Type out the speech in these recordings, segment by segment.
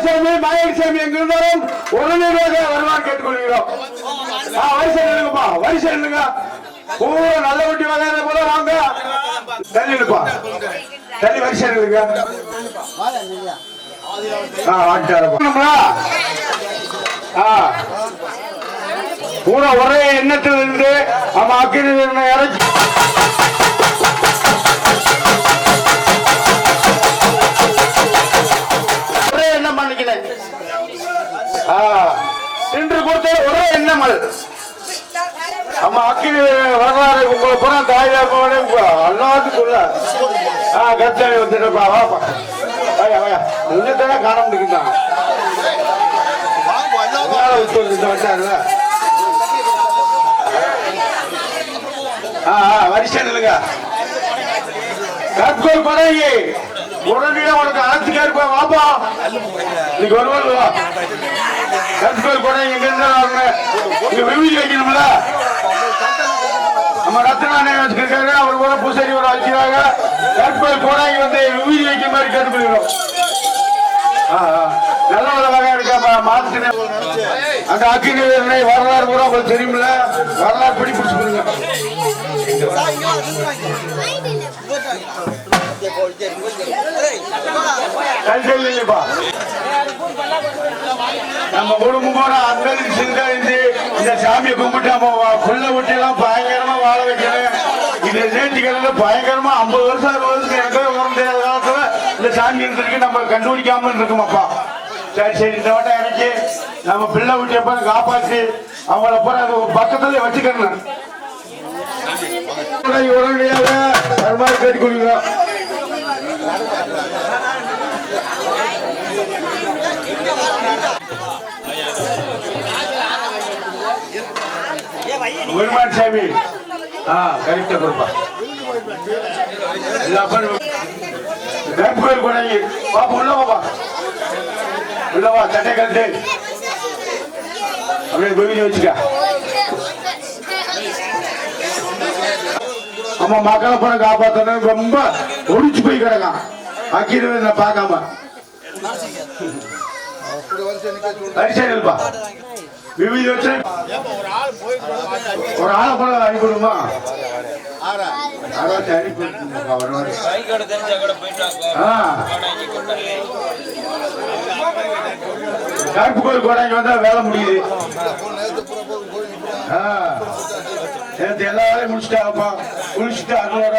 மாயசாமி மாயசாமி எங்கிருந்தாலும் உடனடியாக வருவான் கேட்டுக்கொள்கிறோம். வரிசை நில்லுங்கப்பா, வரிசை நில்லுங்க. பூரா நல்ல வண்டி வகையான போல வாங்க. தள்ளி நிற்பா, தள்ளி வரிசை நில்லுங்க. பூரா ஒரே எண்ணத்தில் இருந்து ஆமா அக்கினி இறக்கி ஒரே எண்ணம் பண்ணிக்கிறேன். இன்று கொடுத்த ஒரே எண்ணமல் ஆமா அக்கினி வரலாறு உங்களை பூரா தாயா எல்லாத்துக்குள்ள கச்சாமி வந்துட்டப்பா வாப்பா காண முடியுதான் வரிசை நில்லுங்க. கற்கோள் படகி உடனடியா உனக்கு அழைச்சிக்கா இருப்பா வாப்பா இன்னைக்கு வருவாங்க. கற்கோள் படகி எங்க இருந்தாங்க இங்க விவிதி வைக்கணும்ல. நம்ம ரத்னானே வச்சிருக்காரு, அவர் கூட பூசரி வர வச்சுக்கிறாங்க. கற்கோள் படகி வந்து விவிதி வைக்கிற மாதிரி கேட்டுக்கிறோம். நல்ல நல்ல வகை இருக்கா மாத்து அந்த அக்கினி வரலாறு கூட உங்களுக்கு தெரியுமில்ல. வரலாறு படி பிடிச்சுக்கணுங்க. நம்ம குடும்பம் அங்கல் சிங்கழிந்து இந்த சாமியை கும்பிட்டு நம்ம புள்ள விட்டு எல்லாம் பயங்கரமா வாழ வைக்கணும். இது நேற்றுக்கிழமை பயங்கரமா 50 வருஷம் 60 வருஷம் எனக்கு வர முடியாத காலத்துல இந்த சாமி இருந்திருக்கு நம்ம கண்டுபிடிக்காம இருக்குமாப்பா. சரி சரி இந்த வட்டம் இறக்கி நம்ம பிள்ளை விட்டு எப்ப காப்பாற்றி அவங்கள போற பக்கத்துல வச்சுக்கணும். உடனடியாக வருமாறு கேட்டுக்கொள்கிறோம். குருமான் சாமி கரெக்டா கொடுப்பா. பாப்பா உள்ளவாப்பா உள்ளவா சட்டை கட்டு அப்படியே கோவில வச்சுக்க. ஆமா மக்களை போன காப்பாத்தணும் ரொம்ப ஒடிச்சு போய் கிடக்கான். அக்கிரவை நான் பார்க்காம வரிசை நிற்பா. விவிதி வச்சு ஒரு ஆளை போல அனுப்பிடுமா கருப்பு கோயில் கோடாங்க வந்தா வேலை முடியுது. நேற்று எல்லா வேலையும் முடிச்சுட்டாங்கப்பா. குளிச்சுட்டு அதோட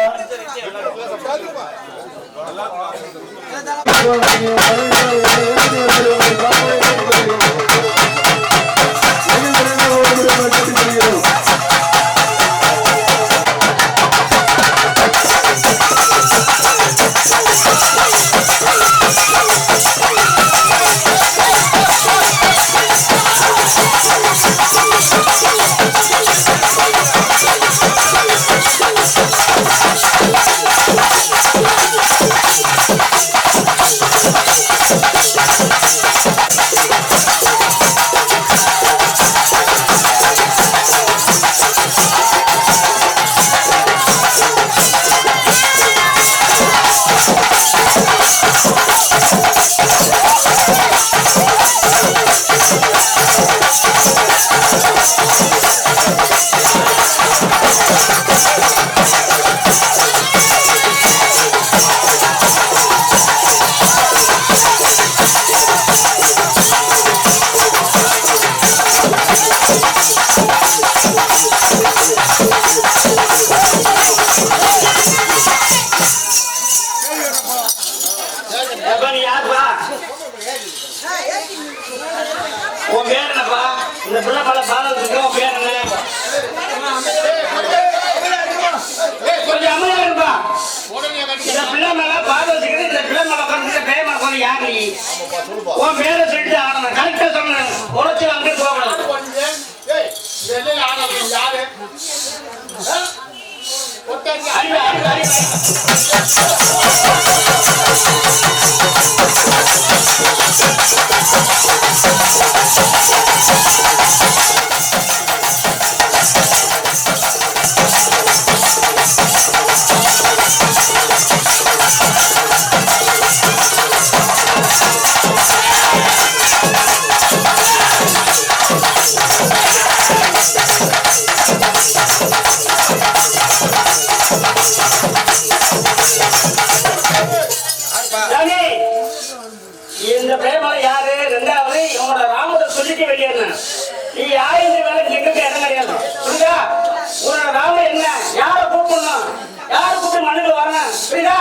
கரெக்டா சொன்ன உரைச்சு அங்கே போகணும். யாரும் இந்த வேலைக்கு எங்களுக்கு இடம் கிடையாது. புரியுதா? உன்னோட ராம என்ன, யாரை கூப்பிடணும், யாரை கூப்பிட்டு மண்ணுக்கு வரணும், புரியுதா?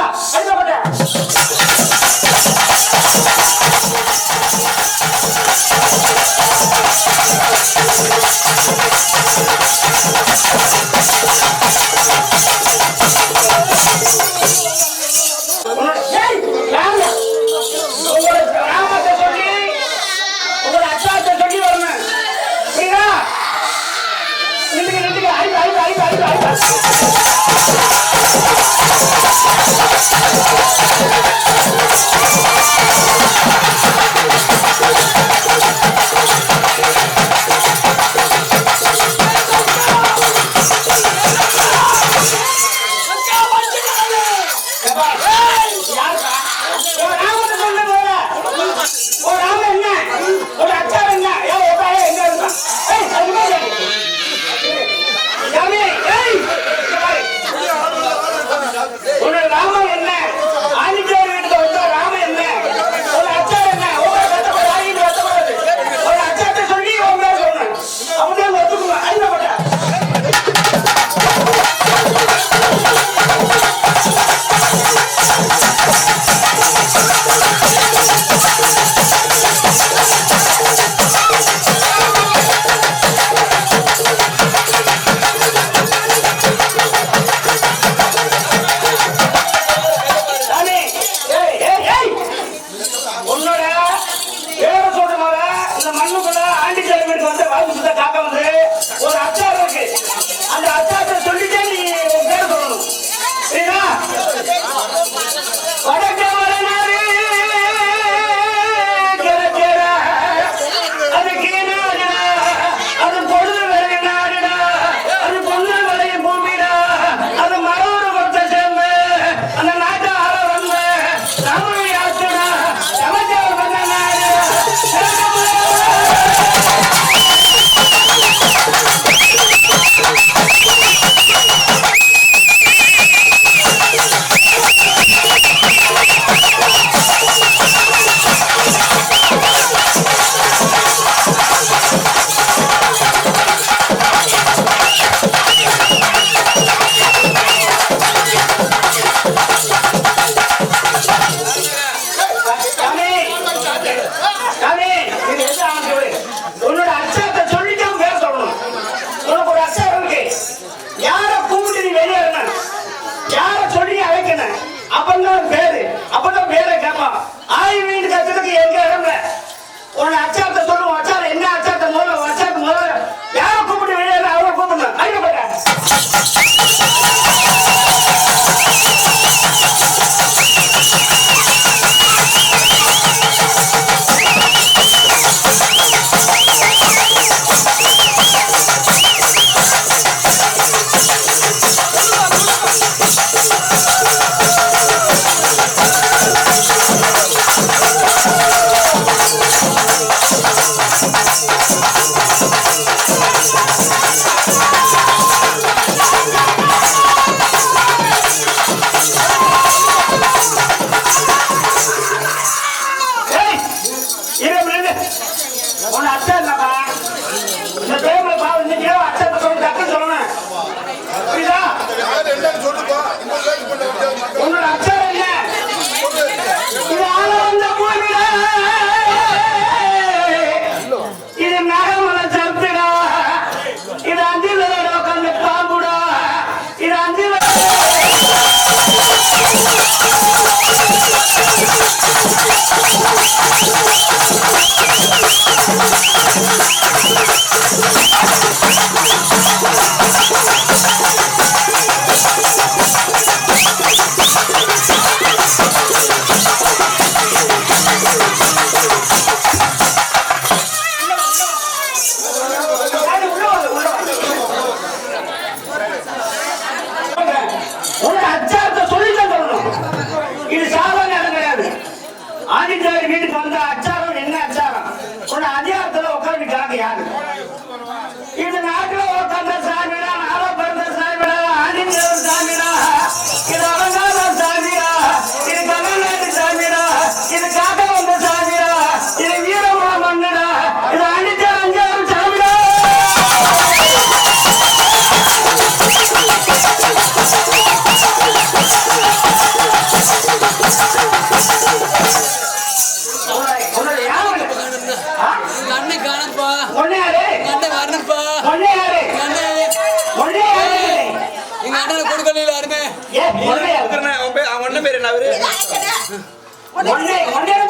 ஒன்னே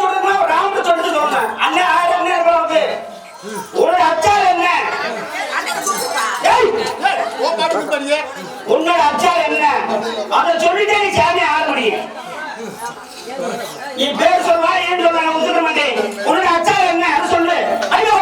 சொல்றதுன்னா ராமன் சொல்லிட்டு சொல்லணும். அண்ணன் ஆறு அண்ணன் இருப்பாங்க. உன்னோட அச்சாரம் என்ன? உன்னோட அச்சாரம் என்ன? அதை சொல்லிட்டே நீ சாமி ஆட முடியும். நீ பேர் சொல்வா ஏன் சொல்ல நான் ஒத்துக்க மாட்டேன். உன்னோட அச்சாரம் என்ன அதை சொல்லு. ஐயோ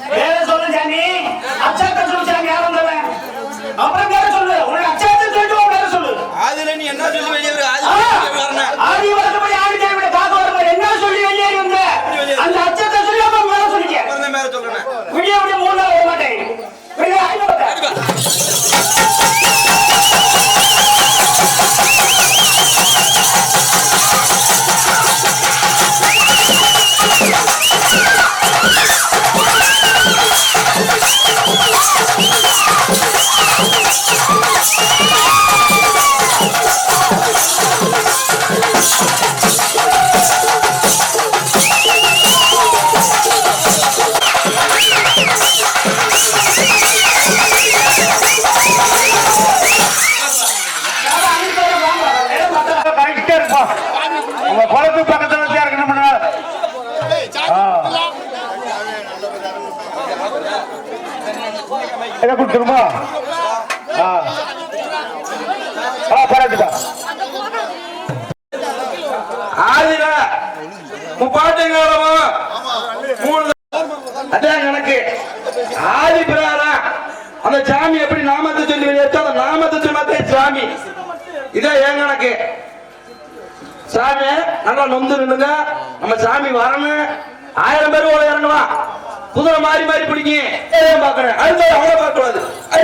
பேர சொல்லு சாமி. அச்சாரத்தை சொல்லு சாமி. யாரும் சொல்ல அப்புறம் பேர சொல்லு. உன்னோட அச்சாரத்தை சொல்லிட்டு உன் பேர சொல்லு. அதுல நீ என்ன சொல்லி வெளியே ஆதி வரதுபடி ஆதி தேவியோட காக்க வரும்போது என்ன சொல்லி வெளியே வந்த அந்த அச்சத்தை சொல்லி அப்புறம் மேல சொல்லிக்க. மேல சொல்றேன் விடிய விடிய 3 நாள் வர மாட்டேன். கரெக்டா இருப்போம். உங்க குளத்து பக்கத்துல வச்சு இறக்கணும். என்ன கொடுத்துருமா? பரவாயில்ல. ஆதில முப்பாட்டங்காலமா 3 அதான் கணக்கு. ஆதி பிரகாரம் அந்த சாமி எப்படி நாமத்தை சொல்லி வெளியேற்றோ அந்த நாமத்தை சொல்லி சாமி. இதான் ஏன் கணக்கு. சாமி நல்லா நொந்து நின்னுங்க. நம்ம சாமி வரணும். 1000 பேர் ஓட இறங்கலாம். குதிரை மாறி மாறி பிடிங்க. பாக்குறேன் அடுத்த அவங்கள பார்க்க கூடாது. Hey!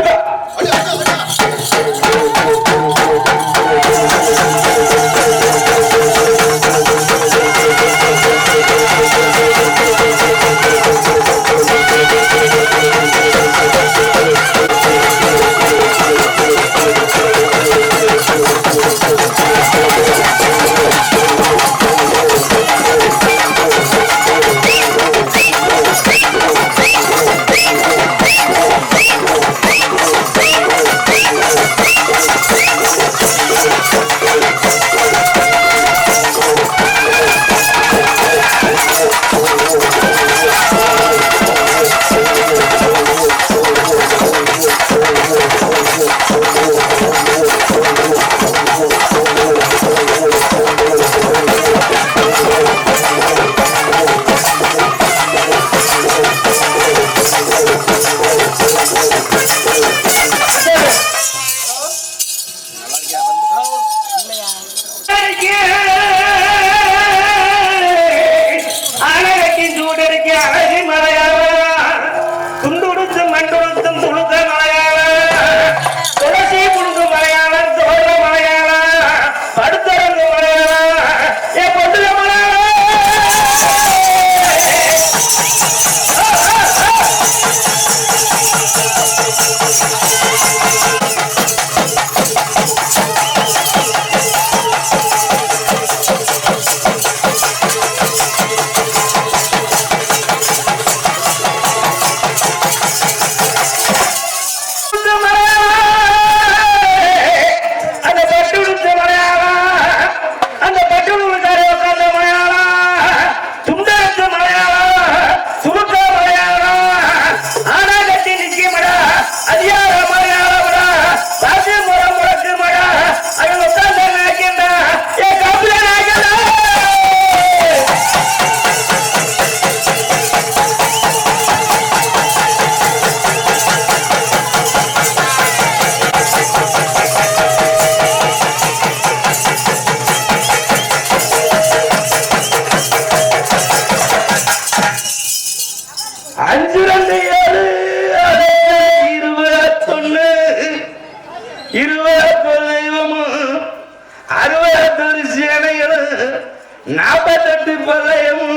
48 பதையும்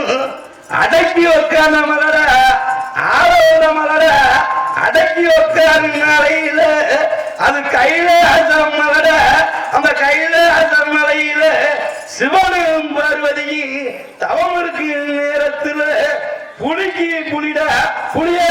அடக்கி உட்கார்ந்த மலர ஆரோட மலர அடக்கி உட்கார்ந்த நாளையில அது கையில அசம் மலர அந்த கையில அசம் மலையில சிவனும் பார்வதியும் தவம் இருக்கு நேரத்தில் புலிக்கு புலிட புலியே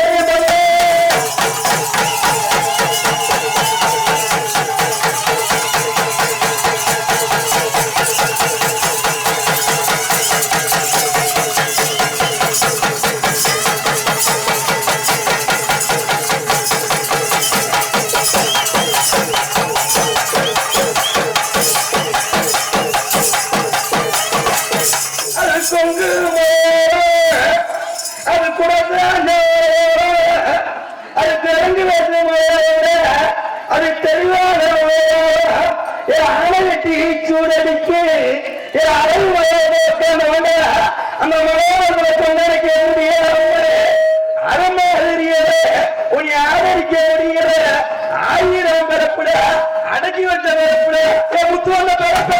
அது கூட அது தெரிஞ்சு அது தெளிவான அழகட்டி சூடடிக்கு அழகு அந்த மலையாளத்துல கொண்டடிக்க அறமாதிரியத உன் ஆதரிக்க முடியல 1000 பிறப்புட அடக்கி வச்ச பிறப்புட முத்து வந்த பிறப்பு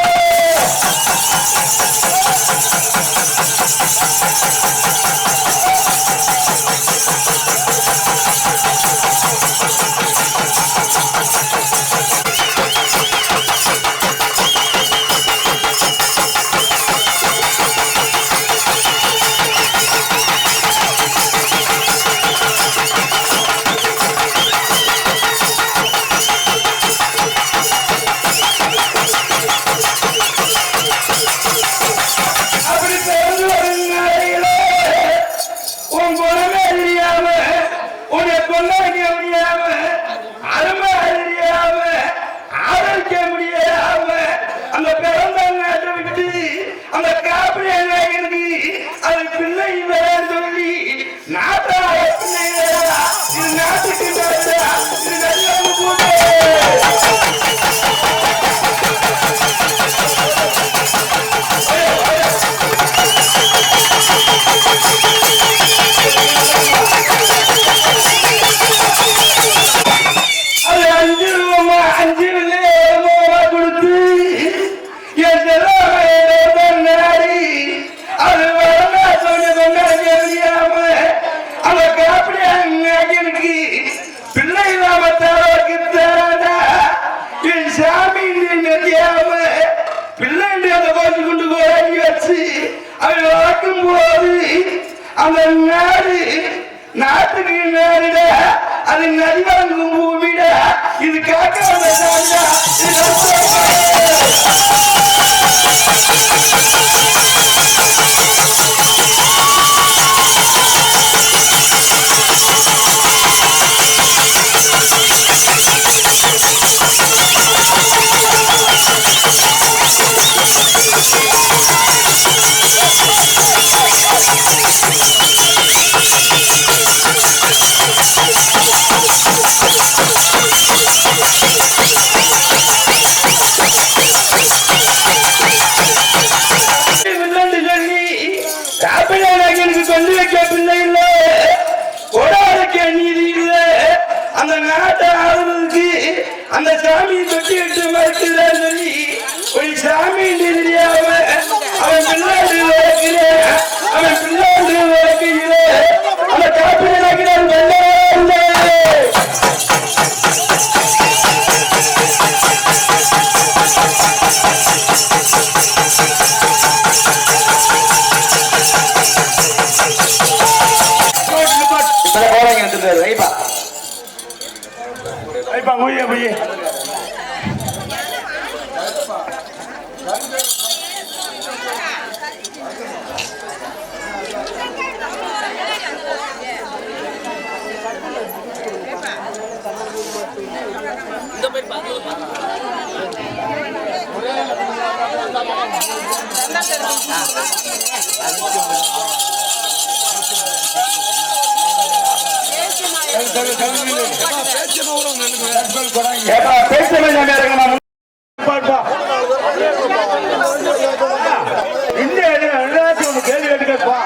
நாட்டுக்கு நேரிட அது நதிவாங்கும் பூமியிட இது காக்க சொல்லி வைக்க பிள்ளை இல்ல கொடாருக்க நீதி இல்ல அந்த நாட்டை ஆளுநருக்கு அந்த சாமியை தொட்டி விட்டு மறுக்கிறா சொல்லி ஒரு சாமி தெரியாம அவன் பிள்ளாண்டு வளர்க்கிற அவன் பிள்ளாண்டு வளர்க்கிற அந்த காப்பிடாக்கிறான் கேள்வி கேட்டுப்பா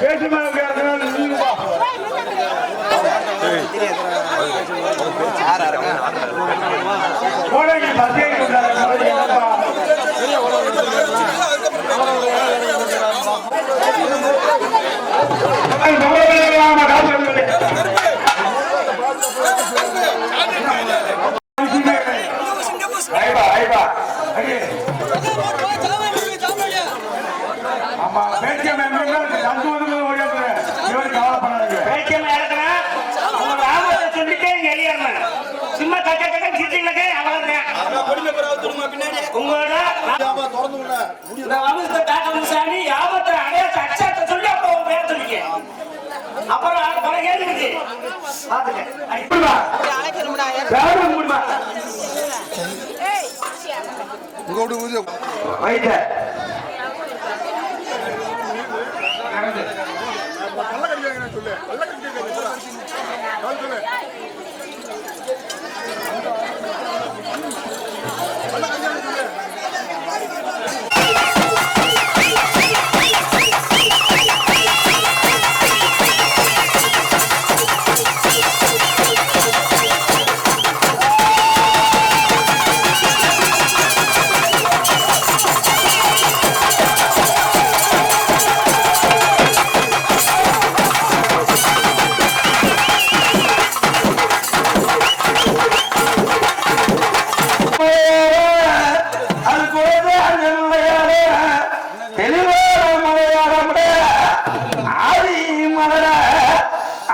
பேசுமா வா. ஆமா பேட்டியம் தந்து வந்து ஓடியாரு இவரு கவலைப்படாது. பேட்டியம் இறக்குறேன் உங்க ராமத்தை சொல்லிட்டே இங்க வெளியேறணும். சும்மா கட்ட கட்ட சிட்டிங்களுக்கு அவ்வளவுதான். உங்களோட இந்த வம்சத்தை டாக்டர் சாமி யாபத்தை அடையாள அச்சாத்தை சொல்லி அப்போ பேர் சொல்லிக்க. அப்புறம் பல கேள்வி இருக்கு பாத்துக்க. வைத்த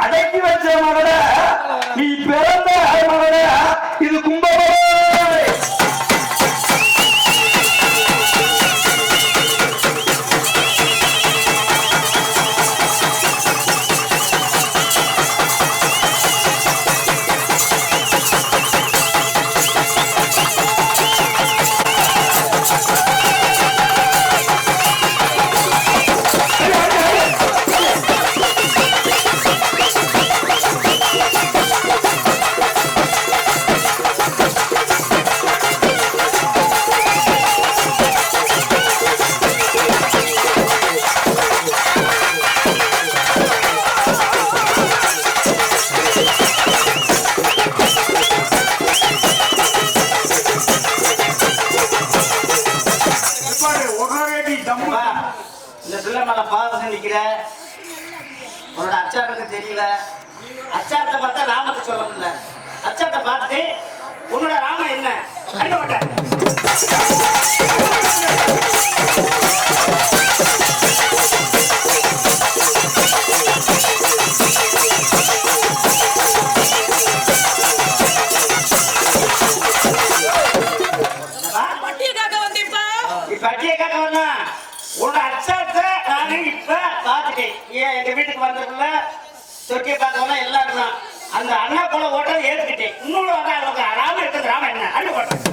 அடக்கி வச்ச மகட நீ பிறந்த மகட இது கும்பகோணம். இந்த பிள்ளை மேல பாதம் நிக்கிற உன்னோட அச்சாருக்கு தெரியல. அச்சாரத்தை பார்த்தா ராமத்தை சொல்ல முடியல. அச்சாரத்தை பார்த்து உன்னோட ராமம் என்ன அடிக்கப்பட்ட பட்டியை காக்க வந்தா உன்னோட அச்சாரத்தை நானு இப்ப பார்த்துட்டேன். ஏன் எங்க வீட்டுக்கு வந்ததுல தொட்டியை பார்க்கணும் எல்லாம் இருந்தான். அந்த அண்ணா போல ஓட்டை ஏற்றுக்கிட்டேன். இன்னொரு ராம இருக்கிறது ராம என்ன அண்ணு போட்டேன்.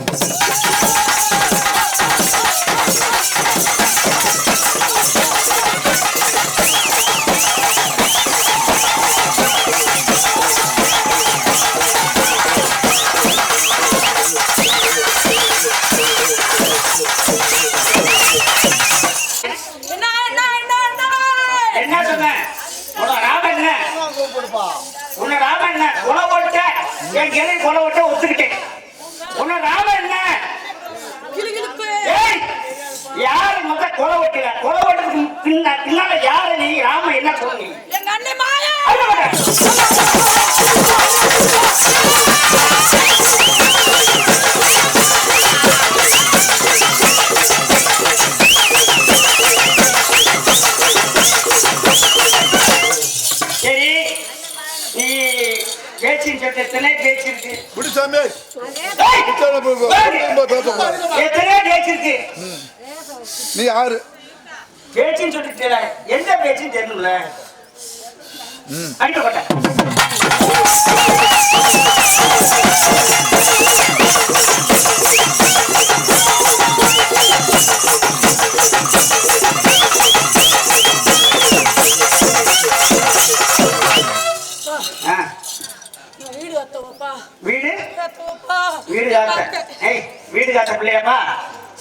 என்ன சொன்னேன் உன்னோட ராம என்ன உன்ன ராம என்ன கொலை போட்ட என் கிளை கொலை போட்ட ஒத்துக்கிட்டேன். உன்ன ராம என்ன யாரு மொத்த கொலை ஓட்டுல கொலை ஓட்டுக்கு பின்னால யாரு நீ ராம என்ன சொன்னீங்க சரி நீ பேச்சின் சொல்லிட்டு எத்தனை பேச்சு இருக்கு எத்தனை பேச்சு இருக்கு நீ யாரு பேச்சின்னு சொல்லிட்டு எந்த பேச்சுன்னு தெரியல அடிக்கப்பட்ட வீடு வீடு காத்த வீடு காத்த பிள்ளையம்மா.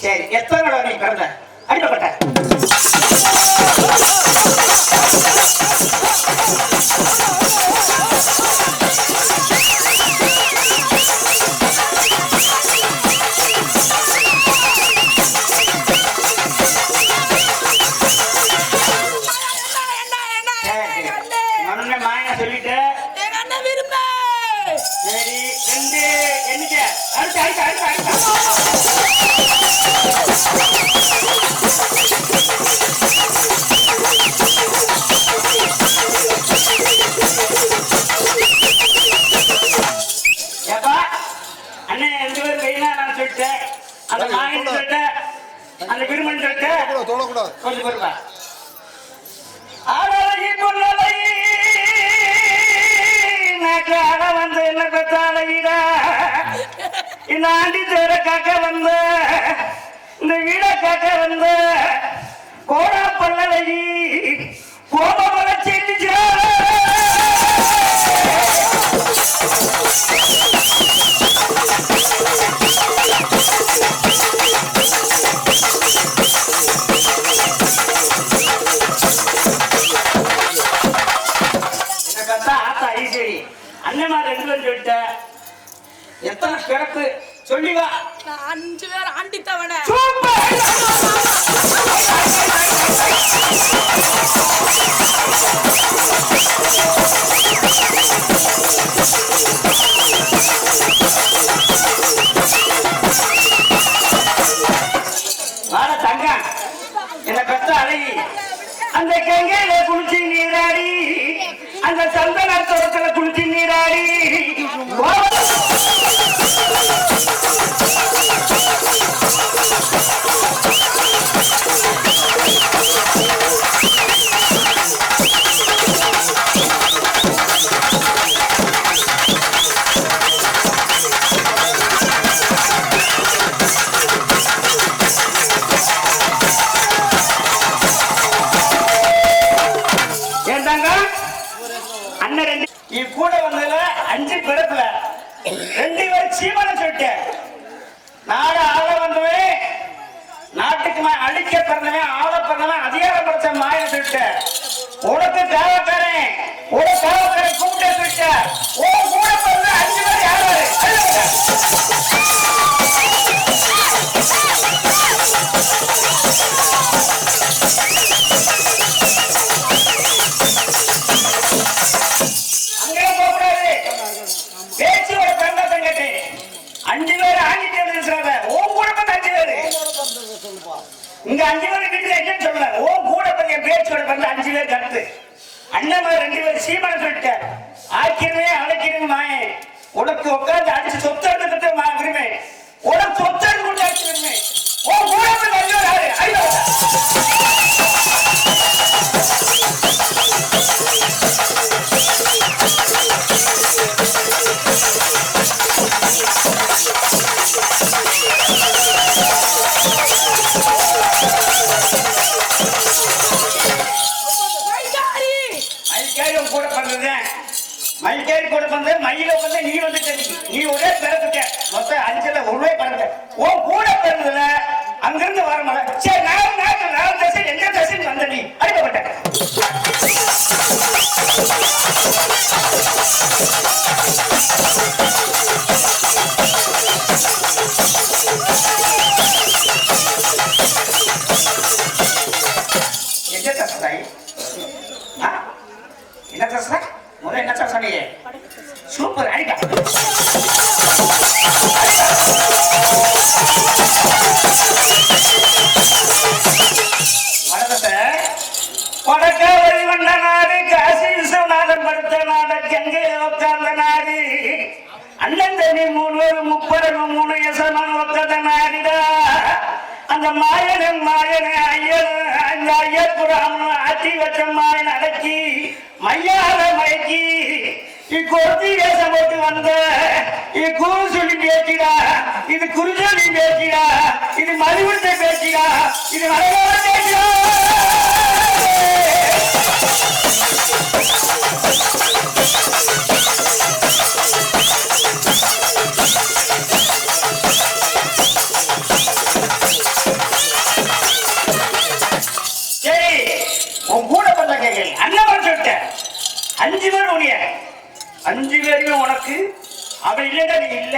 சரி எத்தனை நீ பிறந்த அடிக்கப்பட்ட மனமே மாயனா சொல்லிட்டு சரி ரெண்டு எண்ணிக்கை அடுத்து அடுத்து அடுத்து அடுத்து அந்த மாயின் சொல்லிட்ட அந்த விருமன் சொல்லிட்ட தொடக்கூடாது. கொஞ்சம் பொறுப்பா ஆடலகி பொன்னலகி நாக்கு ஆட வந்து என்ன பெற்றாலகிடா இந்த ஆண்டி தேர காக்க வந்த இந்த வீட காக்க வந்த கோடா பல்லழகி கோபமல செஞ்சுச்சா அண்ணன் ரெண்டு பேரும் சொல்லிட்ட எத்தனை பிறப்பு சொல்லிவா 5 பேர் ஆண்டித்தவன வாட தங்க என்ன பெற்ற அழகி அந்த கங்கையில குளிச்சு நீராடி அந்த சந்தனத்தோரத்துல குளிச்சு நீராடி அண்ணன் ரெண்டு கூட வந்ததுல 5 பிறப்புல 2 பேர் சீமான சொல்லிட்டேன் நாடு ஆள வந்தவன் நாட்டுக்கு அழிக்க பிறந்தவன் ஆள பிறந்தவன் அதிகாரம் படைச்ச மாய சொல்லிட்டேன் உனக்கு காவக்காரன் கூப்பிட்டு சொல்லிட்டேன் கூட பிறந்த 5 பேர் யாரு பேச்சோட பெண்ணத்தை கேட்டு 5 பேர் ஆங்கிட்டு உன் கூட 5 பேரு இங்க 5 பேர் வீட்டுல என்ன சொல்ல உன் கூட பேச்சோட பெண்ண 5 பேர் கருத்து அண்ணன் 2 பேர் சீமான சொல்லிட்ட ஆக்கிரமே அழைக்கிறேன் மாயே உனக்கு உட்காந்து அடிச்சு சொத்து எடுத்துட்டு உரிமை உனக்கு சொத்து எடுத்து கொண்டு அடிச்சு உரிமை உன் கூட 5 பேர் யாரு மைக்கேரி கூட பண்ற மயில வந்து நீ வந்துட்ட நீ ஒரே பிறந்துட்ட மொத்தம் 5ல ஒரே பிறந்த உன் கூட பிறந்ததுல அங்கிருந்து வர மலை சரி நான் தசை எந்த தசைன்னு வந்த நீ அடிக்கப்பட்ட எந்த தசை என்ன தசை முதல்ல என்ன சார் சொன்னீங்க சூப்பர் ஐடியா வடக்க வழிவண்ட நாடு காசி விஸ்வநாதன் படுத்த நாடு கங்கையில உட்கார்ந்த நாடு அண்ணன் தனி 3 பேர் 3 யசமன் உட்கார்ந்த நாடுடா அந்த மாயனை ஐயர் புறாமன் ஆட்டி வச்ச மாயன் அடக்கி மையால மயக்கி கொத்தி வேஷம் போட்டு வந்த குரு சொல்லி பேசிடா இது குரு சொல்லி பேசிடா இது மறுபடித்த பேசிடா இது மலையோட பேசிடா சரி உன் கூட பண்ண கேட்க அண்ணன் சொல்லிட்டேன் 5 பேர் உனிய 5 பேருமே உனக்கு அப்படி இல்லைன்னா நீ இல்ல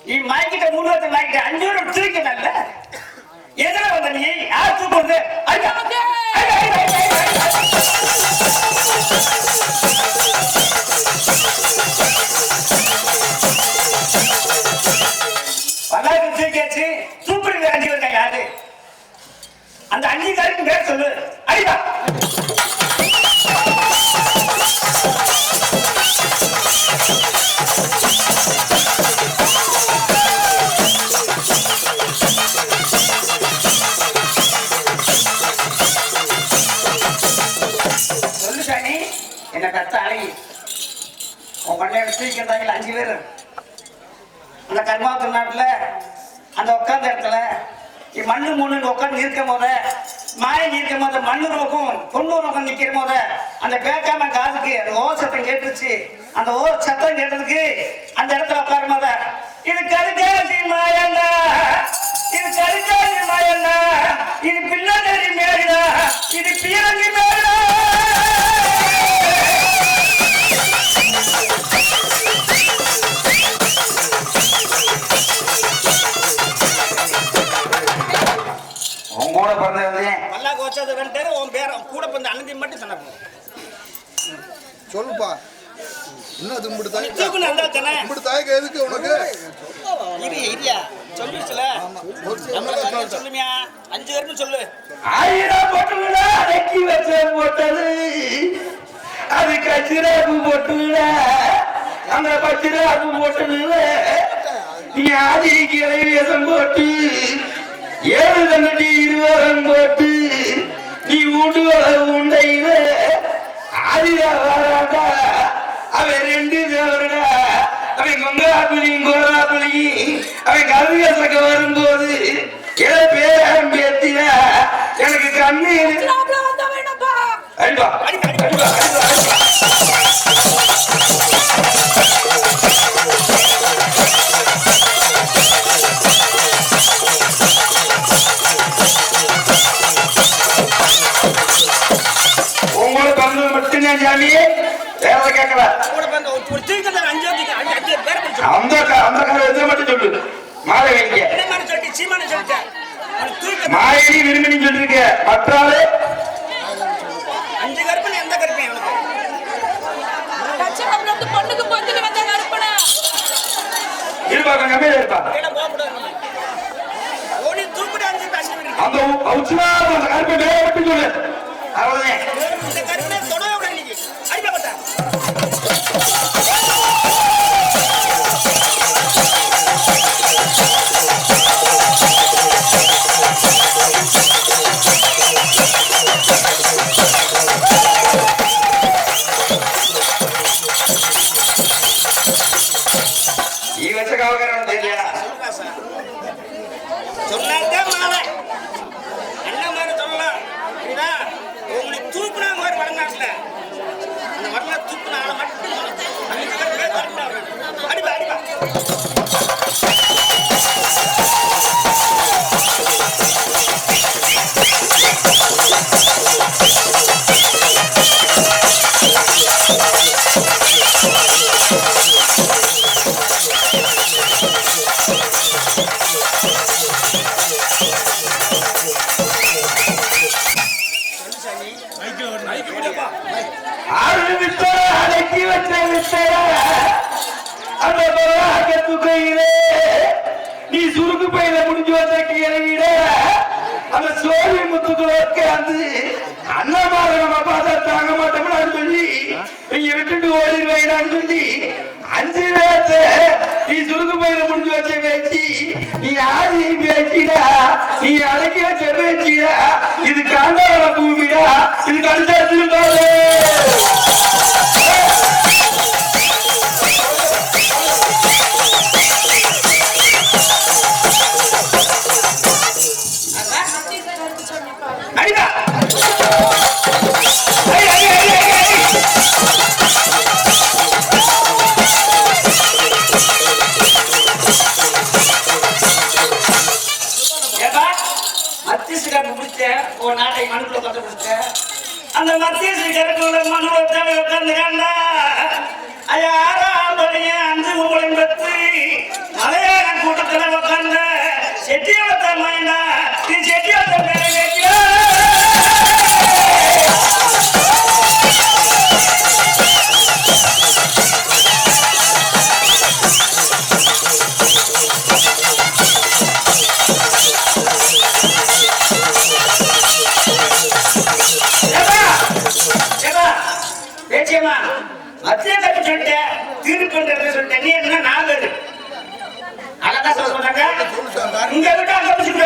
நீ மாய்க்கிட்ட 3 பேர்த்த மாய்க்கிட்ட 5 பேரும் தூக்கிட்டல்ல எதுல வந்த நீ யார் தூக்குறது பல்லாயிரம் தூக்கியாச்சு தூக்குறது 5 பேர் யாரு அந்த 5 பேருக்கு பேர் சொல்லு அடிப்பா அத்தை அழகி உன் பண்ணைய தூக்கிட்டாங்களா 5 பேர் அந்த கர்மாத்தூர் நாட்டுல அந்த உட்கார்ந்த இடத்துல மண்ணு மூணு உட்காந்து இருக்கும் போத மாயங்கி இருக்கும் போது மண்ணு நோக்கம் 90 நோக்கம் நிக்கிற போத அந்த கேட்காம காதுக்கு அந்த ஓ சத்தம் கேட்டுருச்சு. அந்த ஓ சத்தம் கேட்டதுக்கு அந்த இடத்துல உட்காரும் போத இது கருக்காசி மாயண்ணா, இது கருக்காசி மாயண்ணா, இது பிள்ளையாரி மேடா, இது பீரங்கி மேடா. கூட பிறந்தது பல்லாக்கு வச்சது வந்துட்டு உன் பேர கூட பிறந்த அண்ணன் மட்டும் சொன்ன சொல்லுப்பா. என்ன கும்பிடு தாய் கும்பிடு தாய்க்கு எதுக்கு உனக்கு? சொல்லுச்சுல சொல்லுமியா 5 பேர்னு சொல்லு. 1000 போட்டுவிடா அடக்கி வச்ச போட்டது அது கச்சிராப்பு போட்டுவிடா அந்த பச்சிராப்பு போட்டது நீ ஆதி கிளை வேஷம் போட்டு 7 தண்ணி 20 போட்டு நீ உண்டு உண்டையில ஆதிரா வாராண்டா அவன் 2 தேவரடா அவன் கொங்காப்புலியும் கோராப்புலியும் அவன் கருவேசக்க வரும்போது எதை பேரம் பேத்தினா எனக்கு கண்ணு அடிப்பா உங்களை பங்கு மட்டும்தான் சாமி வேற கேட்கல. அந்த கதை மட்டும் சொல்லு. மாலை வைக்க மாயடி விரும்பினு சொல்லிருக்க மற்றாலே 5 கருப்பனை எந்த கருப்பையும் பொண்ணுக்கு பொறுத்து வந்த கருப்பனை இருப்பா கம்மியா இருப்பா அந்த உச்சிமா அந்த கருப்பை வேற மட்டும் சொல்லு. அவ்வளவுதான். இந்த கருப்பனை தொடவே விட இன்னைக்கு அடிப்பா சொன்னாதான் மாலை என்ன மாதிரி சொல்லலாம். உங்களுக்கு தூக்குனா மாதிரி வடநாட்டுல அந்த வரல தூக்குனா மட்டும் அடிப்பா அடிப்பா அடக்கி வச்ச அந்த துக்கையிலே நீ சுருக்கு பையில முடிஞ்சு வச்ச கிளவிட அந்த சோழி முத்துக்குள்ள உட்காந்து அண்ணாமார நம்ம பார்த்தா தாங்க மாட்டோம்னு சொல்லி நீங்க விட்டுட்டு ஓடிடுவாங்கன்னு சொல்லி 5 பேர்த்த நீ சுருக்கு பையில முடிஞ்சு வச்ச பேச்சு நீ ஆதி பேச்சிடா நீ அடக்கி வச்ச பேச்சிடா இது காந்தார பூமிடா இது கடிதத்தில் போது ஒரு நாட்டை மண்ணுக்குள்ள கொண்டு கொடுத்த அந்த மத்திய சிகரக்குள்ள மண்ணுல உட்காந்துக்காண்டா யாராம் பழைய 5 ஊழல் பத்து மலையாள கூட்டத்துல உட்கார்ந்த செட்டியோட மாயண்டா நீ செட்டியோட மேல வைக்கியா மத்திய கட்டு சொல்லிட்டேன் திருப்பி சொல்லிட்டேன் நீ என்ன 4 பேரு அதான் சொல்றாங்க இங்க விட்டு அங்க பிடிச்சிட்டு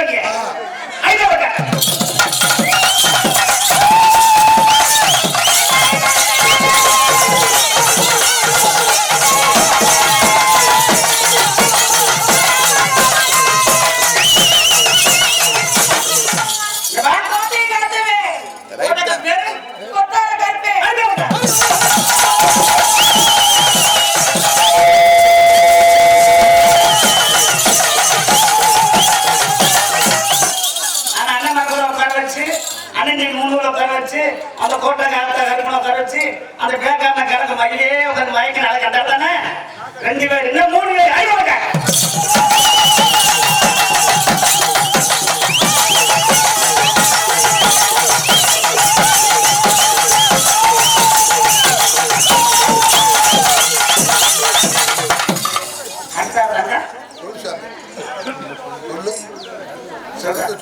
அன்னைக்கு 3 உட்கார வச்சு அந்த கோட்டை காலத்தை கருப்பணம் உட்கார வச்சு அந்த பேக்கான கணக்கு மயிலே உட்காந்து மயக்க நாளை கண்டா தானே 2 பேர் இன்னும் 3 பேர் ஐயோக்கா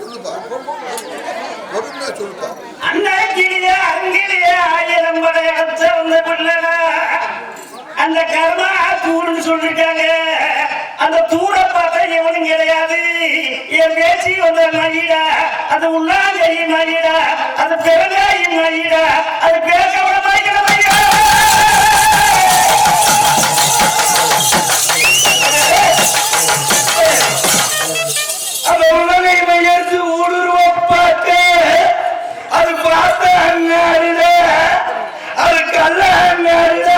சொல்லுப்பா சொல்லுப்பா அன்னைக்கிலேயே அங்கிலேயே 1000 படையெடுத்து வந்த பிள்ளைனா அந்த கர்மா தூருன்னு சொல்லிருக்காங்க. அந்த தூர பார்த்தா எவனும் கிடையாது. என் பேச்சு வந்த மகிழா அது உள்ளாங்கை மகிழா அது பெருங்காய் மகிழா அது பேசவிட மகிழ மகிழா அந்த உலகை மையத்து ஊடுருவப்பாக்க அது பார்த்த அங்காரில அது கல்ல அங்காரில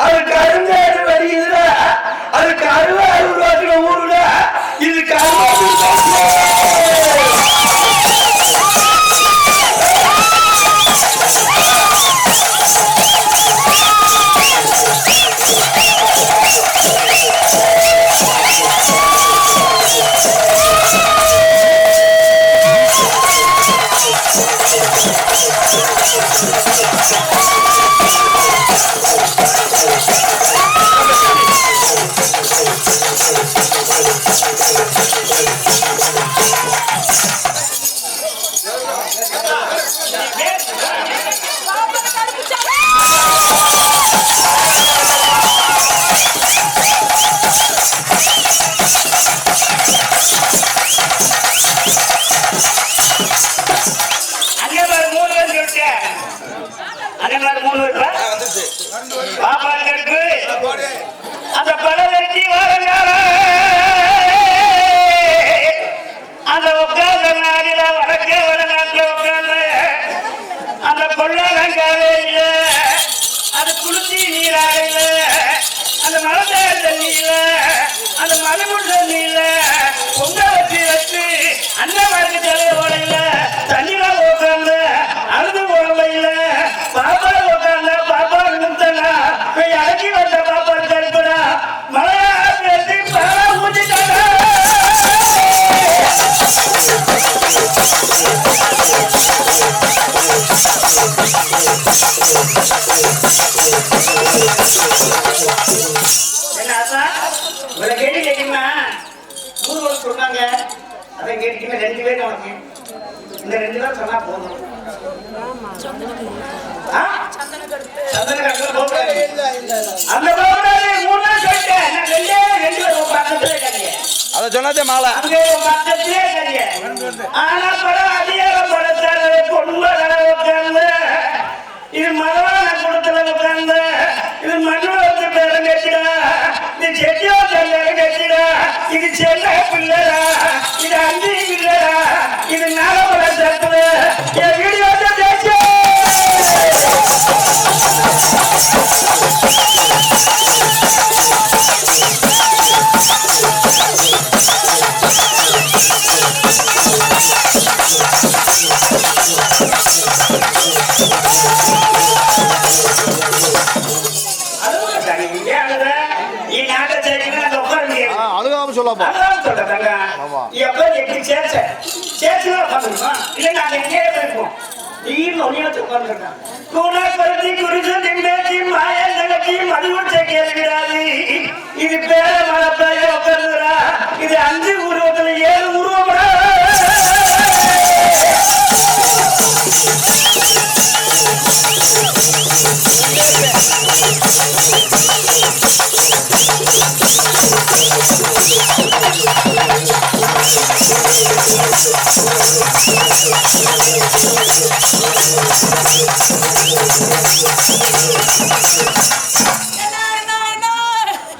அது கருங்காடு வருகிற அது கருவாடு உருவாக்குற ஊருல இது கருவாடு அந்த பழவெட்டி வரங்கால அந்த உட்கார்ந்த நாடில வடக்க வடநாட்டில் உட்கார்ந்து அந்த கொள்ளலங்காலையில அது குளிர்ச்சி நீராயில அந்த மலர்ந்த தண்ணியில அந்த மலைமுள் தண்ணியில பொங்க வச்சு அண்ணமாருக்கு தலையோடையில தண்ணியில உட்கார்ந்து அழுது போகலையில பாப்பா உட்கார்ந்த பாப்பா நிறுத்தனா அடக்கி வந்த பாப்பா கருப்படா மழையா பேசி பாலா ஊட்டிட்டாங்க. என்ன கேள்வி கேட்டீங்கன்னா 3 வருஷம் சொன்னாங்க அதை கேட்டீங்கன்னா 2 பேர் உனக்கு இந்த 2 பேர் சொன்னா போதும். அத சொன்னாதே மாலை ஆனா படம் அதிகாரம் படத்தால பொண்ணு உட்கார்ந்து இது மரவான குளத்துல உட்கார்ந்து இது மண்ணு பேரம் கட்டிடா இது செட்டியோ பேரம் கட்டிடா இது சென்னை பிள்ளைடா இது அஞ்சு பிள்ளைடா இது நாகப்பட சத்துல என் வீடியோ பேச அழுகாம சொல்லப்பா எப்ப எப்படி சேர்ச்சு உட்காந்துருக்கோம் இல்லை நாங்க எங்கேயே போயிருக்கோம் திடீர்னு ஒன்னியத்தை உட்காந்துருக்கோம் கூடாப்பருத்தி குறிச்சு நிம்மேச்சி மாயந்தகத்தி மதுகுச்ச கேள்விடாது இது பேர மழப்பைய உட்காந்துரா இது 5 உருவத்துல 7 உருவப்படா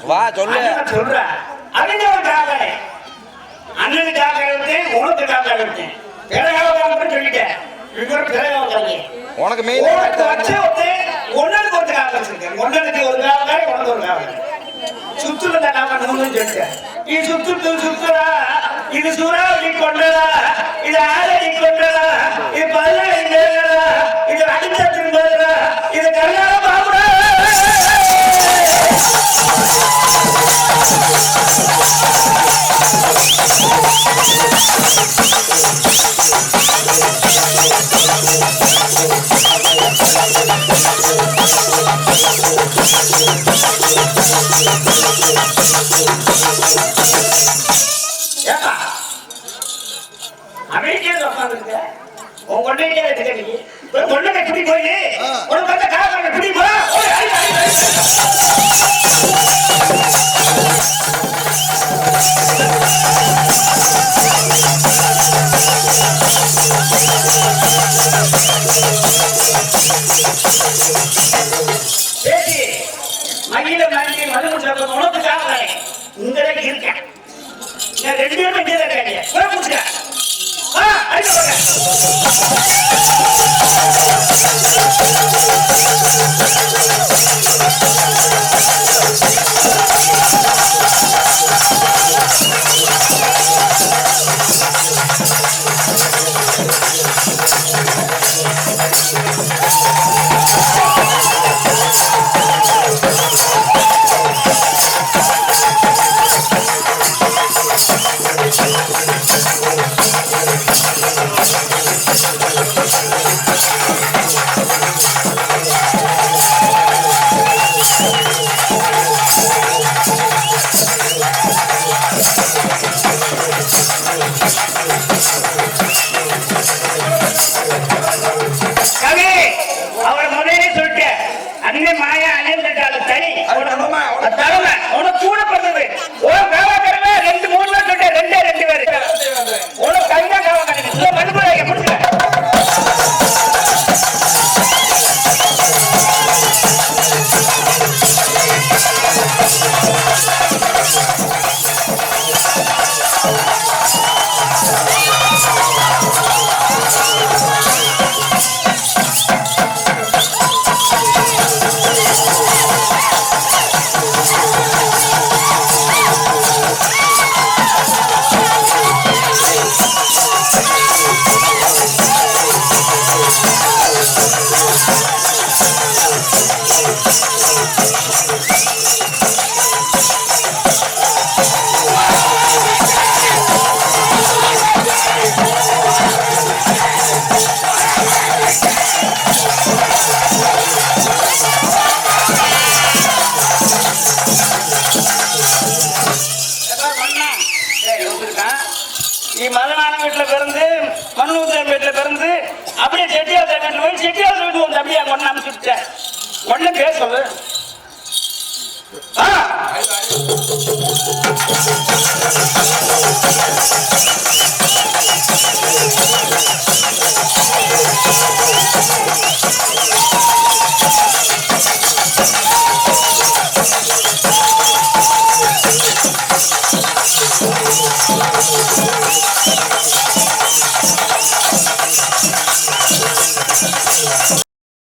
வா சொல்லு சொல்ற அண்ணனுக்காக எடுத்தேன் உனக்குக்காக எடுத்தேன் பிறகாக சொல்லிட்டேன் உனக்கு மெயின் வச்சு ஒன்னுக்கு ஒரு காவல் வச்சிருக்கேன் ஒன்னுக்கு ஒரு காவல் உனக்கு ஒரு காவல் சுத்துல சொல்லிட்டேன் இது சுத்துறா இது சூறாவளி கொண்டதா இது ஆரடி கொண்டதா இது 17 வீட்டிலே உட்காந்துருக்க உன் கொண்டையிலே வச்சுக்க நீ ஒரு பொண்ணுங்க இப்படி போய் ஒரு பத்த காசு இப்படி போ பேசி மகிழ மகிழ மதுமுடிச்ச உனக்கு காவலை இங்கே இருக்கேன் நான் 2 பேரும் இங்கே தான் இருக்கேன் போய் முடிச்சுக்க மதனான வீட்டுல பிறந்து மண்ணூத்தன் வீட்டுல பிறந்து அப்படியே செட்டியார் வீட்டுல போய் செட்டியார் வீட்டு உன் தம்பியா கொண்டு அனுப்பிச்சுட்டேன் ஒண்ணு பேர் சொல்லு